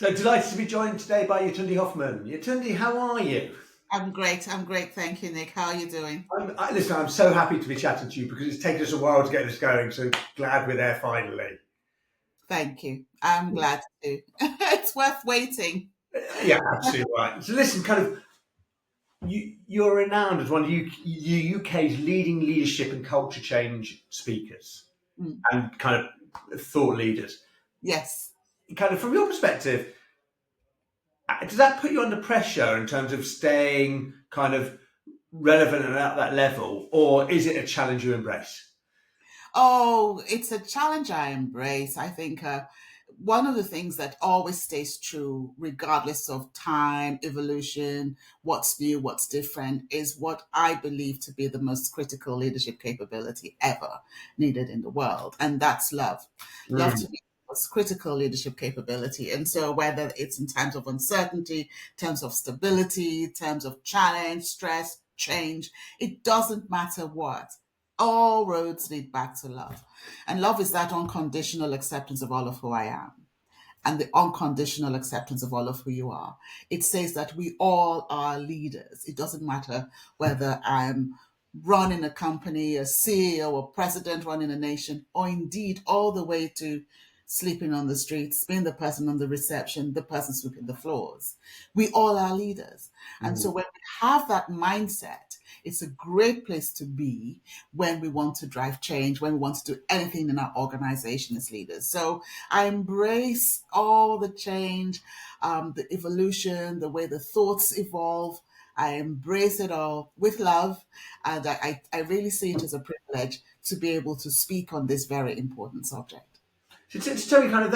So delighted to be joined today by Yetunde Hofmann. Yetunde, how are you? I'm great. I'm great. Thank you, Nick. How are you doing? Listen, I'm so happy to be chatting to you because it's taken us a while to get this going. So glad we're there finally. Thank you. I'm glad to. It's worth waiting. Yeah, absolutely right. So listen, you're renowned as one of UK's leading leadership and culture change speakers Mm, and kind of thought leaders. yes. Kind of from your perspective, does that put you under pressure in terms of staying kind of relevant and at that level, or is it a challenge you embrace? Oh, it's a challenge I embrace. I think one of the things that always stays true, regardless of time, evolution, what's new, what's different, is what I believe to be the most critical leadership capability ever needed in the world. And that's love. Love to Mm. me was critical leadership capability. And so whether it's in times of uncertainty, terms of stability, terms of challenge, stress, change, it doesn't matter what, all roads lead back to love. And love is that unconditional acceptance of all of who I am and the unconditional acceptance of all of who you are. It says that we all are leaders. It doesn't matter whether I'm running a company, a CEO, a president running a nation, or indeed all the way to sleeping on the streets, being the person on the reception, the person sweeping the floors. We all are leaders. And so Mm. when we have that mindset, it's a great place to be when we want to drive change, when we want to do anything in our organization as leaders. So I embrace all the change, the evolution, the way the thoughts evolve. I embrace it all with love. And I really see it as a privilege to be able to speak on this very important subject. So to tell you kind of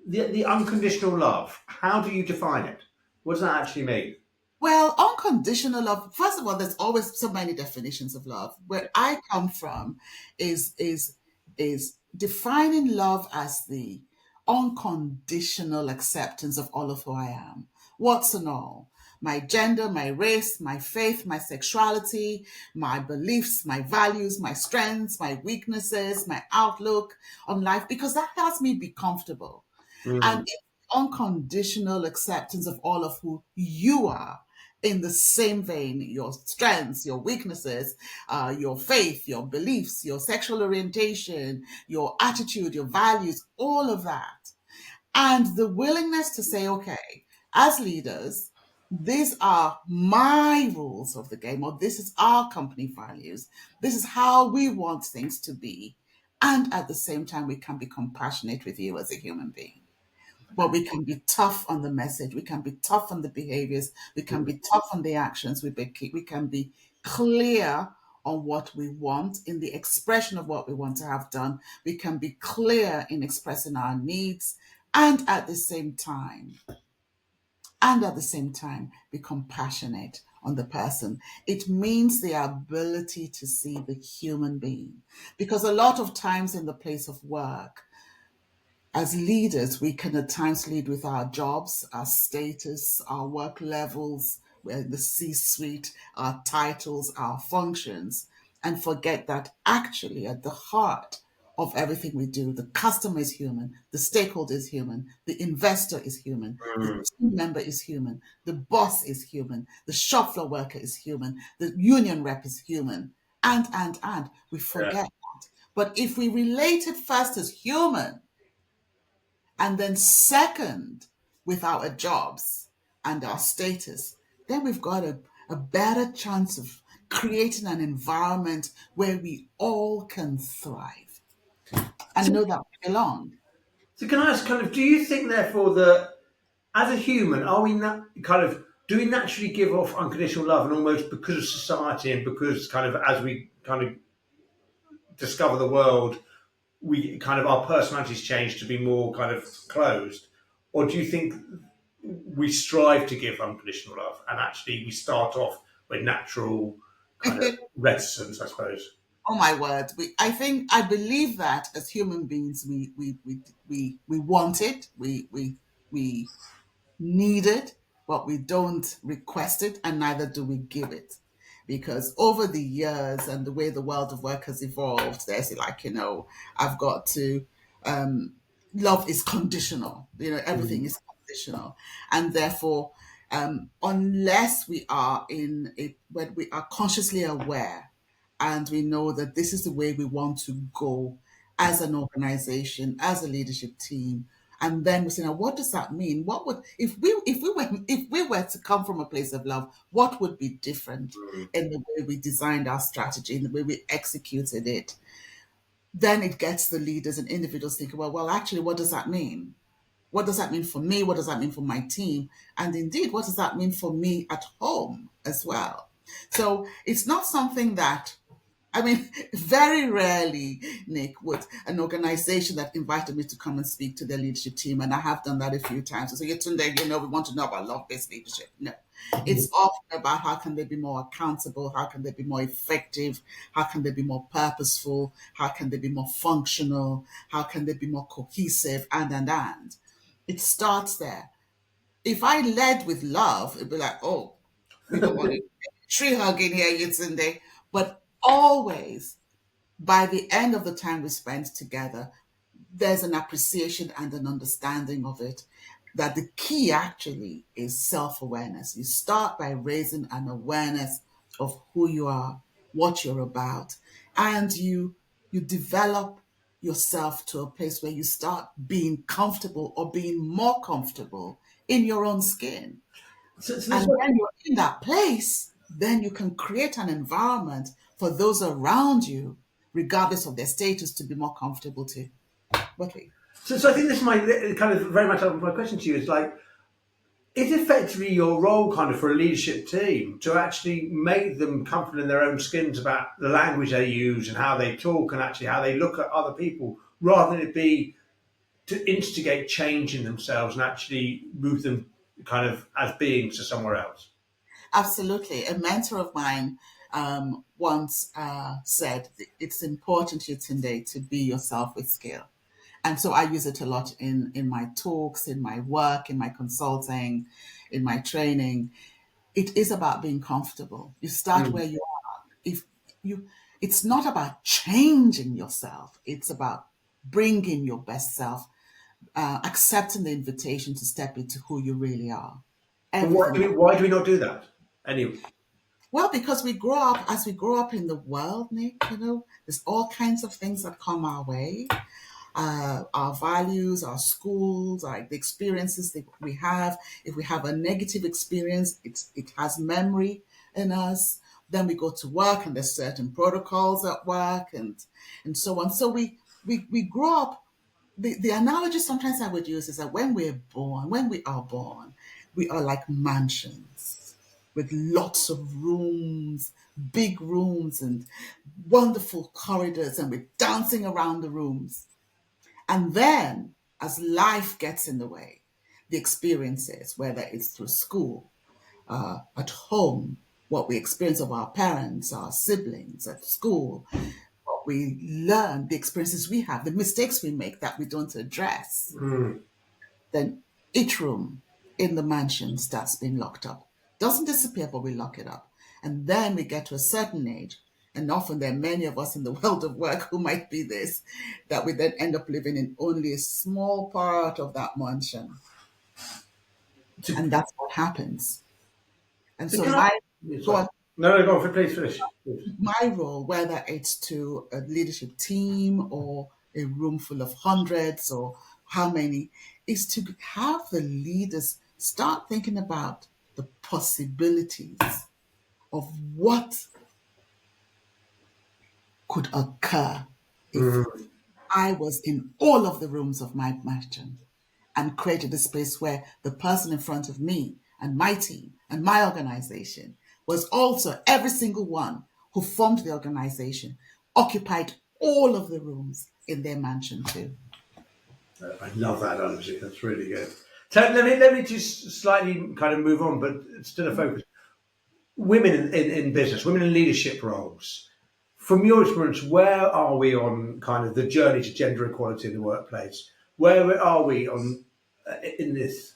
the unconditional love, how do you define it? What does that actually mean? Well, unconditional love, first of all, there's always so many definitions of love. Where I come from is defining love as the unconditional acceptance of all of who I am. What's and all. My gender, my race, my faith, my sexuality, my beliefs, my values, my strengths, my weaknesses, my outlook on life, because that helps me be comfortable. And Mm. it's unconditional acceptance of all of who you are in the same vein, your strengths, your weaknesses, your faith, your beliefs, your sexual orientation, your attitude, your values, all of that. And the willingness to say, okay, as leaders, these are my rules of the game, or this is our company values. This is how we want things to be. And at the same time, we can be compassionate with you as a human being. But we can be tough on the message. We can be tough on the behaviors. We can be tough on the actions. We can be clear on what we want in the expression of what we want to have done. We can be clear in expressing our needs and at the same time, be compassionate on the person. It means the ability to see the human being. Because a lot of times in the place of work, as leaders, we can at times lead with our jobs, our status, our work levels, we're in the C suite, our titles, our functions, and forget that actually at the heart of everything we do, the customer is human, the stakeholder is human, the investor is human, the Mm. team member is human, the boss is human, the shop floor worker is human, the union rep is human, and. We Yeah. forget that. But if we relate it first as human, and then second, with our jobs and our status, then we've got a better chance of creating an environment where we all can thrive and So, know that we belong. so can I ask, kind of, do you think therefore that as a human, are we kind of do we naturally give off unconditional love, and almost because of society and because kind of as we kind of discover the world, we kind of our personalities change to be more kind of closed, or do you think we strive to give unconditional love, and actually we start off with natural kind of reticence, I suppose. Oh my word! I believe that as human beings, we want it, we need it, but we don't request it, and neither do we give it. Because over the years and the way the world of work has evolved, there's like, I've got to, love is conditional. Everything Mm. is unconditional. And therefore, unless we are when we are consciously aware and we know that this is the way we want to go as an organization, as a leadership team, and then we say, now, what does that mean? What would if we were to come from a place of love, what would be different in the way we designed our strategy, in the way we executed it? Then it gets the leaders and individuals thinking, well, actually, what does that mean? What does that mean for me? What does that mean for my team? And indeed, what does that mean for me at home as well? So it's not something that, I mean, very rarely, Nick, would an organization that invited me to come and speak to their leadership team, and I have done that a few times. So Yetunde, we want to know about love-based leadership. No, it's often about how can they be more accountable, how can they be more effective, how can they be more purposeful, how can they be more functional, how can they be more cohesive, and. It starts there. If I led with love, it'd be like, oh, we don't want to tree hugging here, Yetunde. But always, by the end of the time we spend together, there's an appreciation and an understanding of it, that the key actually is self-awareness. You start by raising an awareness of who you are, what you're about, and you develop yourself to a place where you start being comfortable or being more comfortable in your own skin. So And when you're in that place, then you can create an environment for those around you, regardless of their status, to be more comfortable too. What we so I think this is my kind of very much my question to you is like, is effectively your role kind of for a leadership team to actually make them comfortable in their own skins about the language they use and how they talk and actually how they look at other people, rather than it be to instigate change in themselves and actually move them kind of as beings to somewhere else. Absolutely. A mentor of mine once said, it's important, Yetunde, to be yourself with skill. And so I use it a lot in my talks, in my work, in my consulting, in my training. It is about being comfortable. You start where you are. If you, it's not about changing yourself. It's about bringing your best self, accepting the invitation to step into who you really are. But why Everything. do why do we not do that? Anyway. Well, because we grow up, as we grow up in the world, Nick, there's all kinds of things that come our way. Our values, our schools, the experiences that we have. If we have a negative experience, it has memory in us. Then we go to work, and there's certain protocols at work, and so on. So we grow up. The analogy sometimes I would use is that when we are born, we are like mansions with lots of rooms, big rooms, and wonderful corridors, and we're dancing around the rooms. And then, as life gets in the way, the experiences, whether it's through school, at home, what we experience of our parents, our siblings, at school, what we learn, the experiences we have, the mistakes we make that we don't address, then each room in the mansion starts being locked up. Doesn't disappear, but we lock it up. And then we get to a certain age, and often there are many of us in the world of work who might be this, that we then end up living in only a small part of that mansion. To, And that's what happens. And so so can I? go Sorry. on, No, go on. Please finish. my role, whether it's to a leadership team or a room full of hundreds or how many, is to have the leaders start thinking about the possibilities of what could occur if I was in all of the rooms of my mansion and created a space where the person in front of me and my team and my organization was also every single one who formed the organization, occupied all of the rooms in their mansion too. I love that analogy. That's really good. So let me just slightly kind of move on, but it's still a focus. Women in business, women in leadership roles. From your experience, where are we on kind of the journey to gender equality in the workplace? Where are we on in this?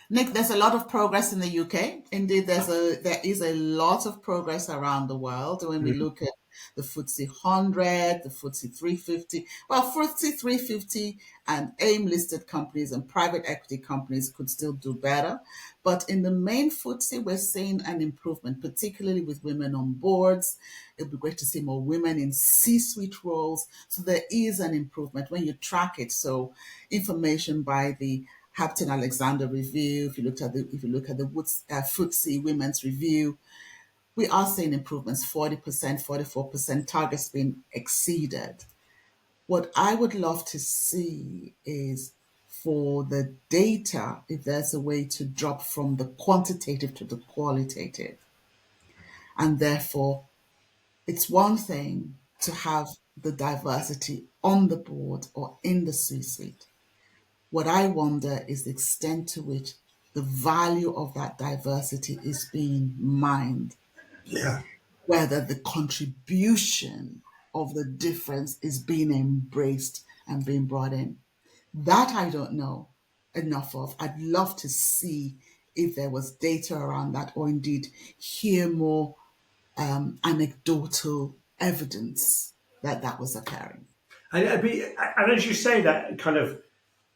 Nick, there's a lot of progress in the UK. Indeed, there is a lot of progress around the world when we look at the FTSE 100, the FTSE 350. Well, FTSE 350 and AIM listed companies and private equity companies could still do better. But in the main FTSE, we're seeing an improvement, particularly with women on boards. It would be great to see more women in C-suite roles. So there is an improvement when you track it. So information by the Hampton Alexander Review, if you look at the FTSE Women's Review, we are seeing improvements, 40%, 44% targets being exceeded. What I would love to see is for the data, if there's a way to drop from the quantitative to the qualitative. And therefore, it's one thing to have the diversity on the board or in the C-suite. What I wonder is the extent to which the value of that diversity is being mined, Yeah. whether the contribution of the difference is being embraced and being brought in. That I don't know enough of. I'd love to see if there was data around that, or indeed hear more anecdotal evidence that that was occurring. And as you say that, kind of,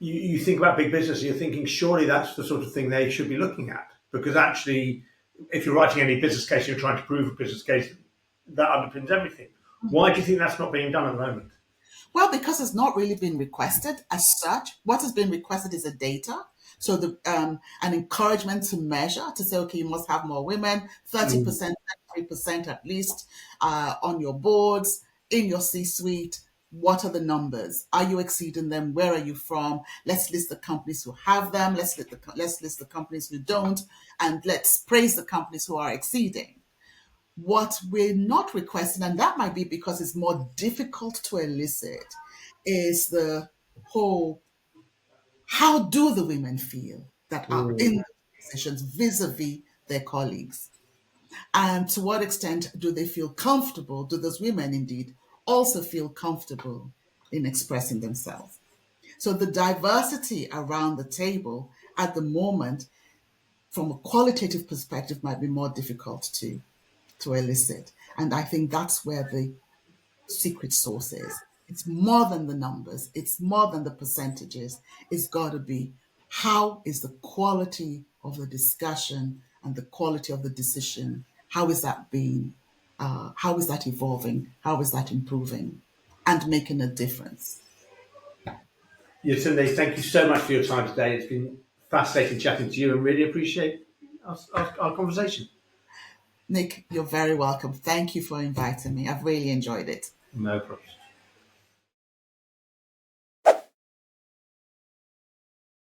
you think about big business, you're thinking surely that's the sort of thing they should be looking at. Because actually, if you're writing any business case, you're trying to prove a business case, that underpins everything. Why do you think that's not being done at the moment? Well, because it's not really been requested as such. What has been requested is a data. So the an encouragement to measure to say, okay, you must have more women, 30%, 33% at least on your boards, in your C-suite. What are the numbers? Are you exceeding them? Where are you from? Let's list the companies who have them. Let's list the companies who don't, and let's praise the companies who are exceeding. What we're not requesting, and that might be because it's more difficult to elicit, is the whole how do the women feel that are in Mm. the positions vis-a-vis their colleagues? And to what extent do they feel comfortable? Do those women indeed also feel comfortable in expressing themselves? So the diversity around the table at the moment, from a qualitative perspective, might be more difficult to elicit. And I think that's where the secret sauce is. It's more than the numbers, it's more than the percentages. It's got to be how is the quality of the discussion and the quality of the decision? How is that being, how is that evolving? How is that improving and making a difference? Yetunde, thank you so much for your time today. It's been fascinating chatting to you and really appreciate our conversation. Nick, you're very welcome. Thank you for inviting me. I've really enjoyed it. No problem.